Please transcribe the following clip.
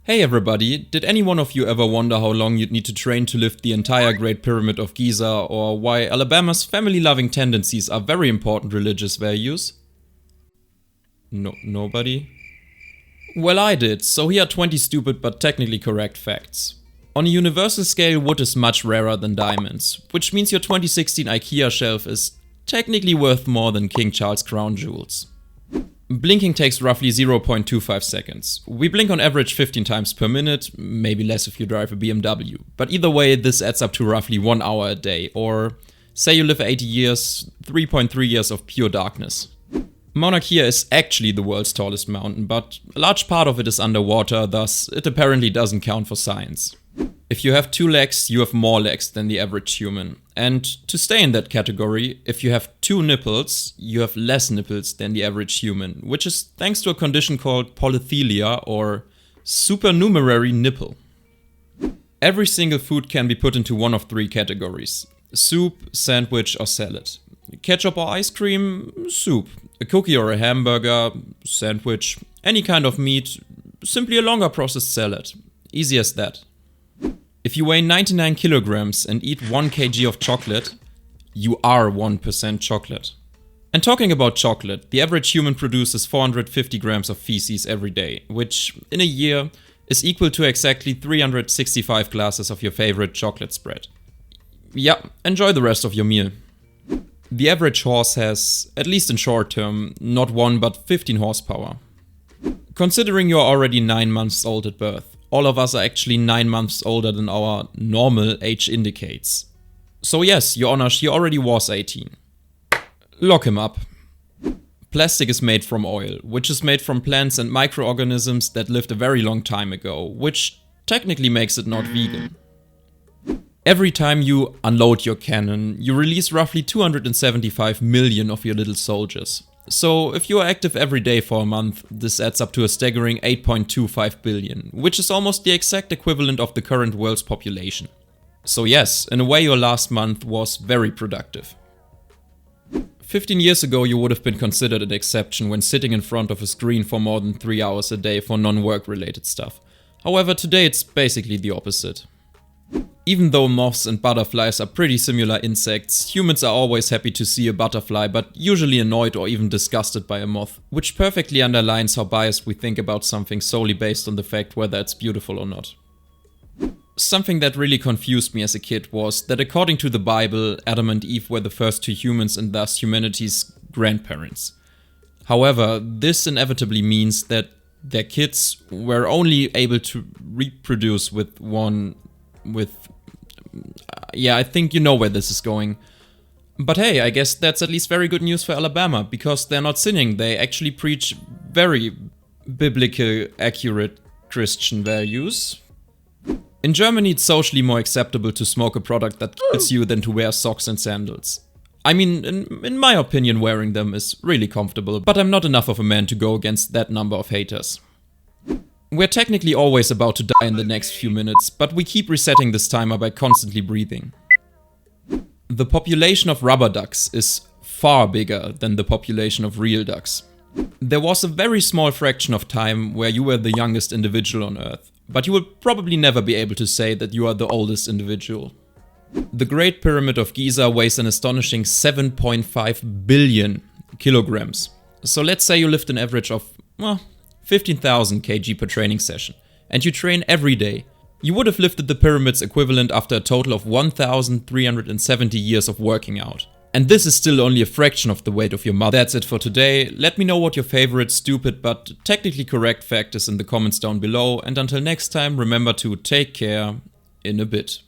Hey everybody, did any one of you ever wonder how long you'd need to train to lift the entire Great Pyramid of Giza, or why Alabama's family-loving tendencies are very important religious values? Nobody? Well, I did, so here are 20 stupid but technically correct facts. On a universal scale, wood is much rarer than diamonds, which means your 2016 IKEA shelf is technically worth more than King Charles' crown jewels. Blinking takes roughly 0.25 seconds. We blink on average 15 times per minute, maybe less if you drive a BMW. But either way, this adds up to roughly 1 hour a day, or say you live 80 years, 3.3 years of pure darkness. Mauna Kea is actually the world's tallest mountain, but a large part of it is underwater, thus it apparently doesn't count for science. If you have 2 legs, you have more legs than the average human. And to stay in that category, if you have 2 nipples, you have less nipples than the average human, which is thanks to a condition called polythelia or supernumerary nipple. Every single food can be put into one of 3 categories: soup, sandwich or salad. Ketchup or ice cream, soup. A cookie or a hamburger, sandwich. Any kind of meat, simply a longer processed salad. Easy as that. If you weigh 99 kilograms and eat 1 kg of chocolate, you are 1% chocolate. And talking about chocolate, the average human produces 450 grams of feces every day, which in a year is equal to exactly 365 glasses of your favorite chocolate spread. Yeah, enjoy the rest of your meal. The average horse has, at least in short term, not 1 but 15 horsepower. Considering you're already 9 months old at birth, all of us are actually 9 months older than our normal age indicates. So yes, your honor, she already was 18. Lock him up. Plastic is made from oil, which is made from plants and microorganisms that lived a very long time ago, which technically makes it not vegan. Every time you unload your cannon, you release roughly 275 million of your little soldiers. So if you are active every day for a month, this adds up to a staggering 8.25 billion, which is almost the exact equivalent of the current world's population. So yes, in a way your last month was very productive. 15 years ago you would have been considered an exception when sitting in front of a screen for more than 3 hours a day for non-work related stuff. However, today it's basically the opposite. Even though moths and butterflies are pretty similar insects, humans are always happy to see a butterfly, but usually annoyed or even disgusted by a moth, which perfectly underlines how biased we think about something solely based on the fact whether it's beautiful or not. Something that really confused me as a kid was that according to the Bible, Adam and Eve were the first 2 humans and thus humanity's grandparents. However, this inevitably means that their kids were only able to reproduce I think you know where this is going. But hey, I guess that's at least very good news for Alabama, because they're not sinning, they actually preach very biblical, accurate Christian values. In Germany, it's socially more acceptable to smoke a product that kills you than to wear socks and sandals. I mean, in my opinion, wearing them is really comfortable, but I'm not enough of a man to go against that number of haters. We're technically always about to die in the next few minutes, but we keep resetting this timer by constantly breathing. The population of rubber ducks is far bigger than the population of real ducks. There was a very small fraction of time where you were the youngest individual on Earth, but you will probably never be able to say that you are the oldest individual. The Great Pyramid of Giza weighs an astonishing 7.5 billion kilograms. So let's say you lift an average of, 15,000 kg per training session, and you train every day. You would have lifted the pyramid's equivalent after a total of 1,370 years of working out. And this is still only a fraction of the weight of your mother. That's it for today. Let me know what your favorite stupid but technically correct fact is in the comments down below, and until next time, remember to take care in a bit.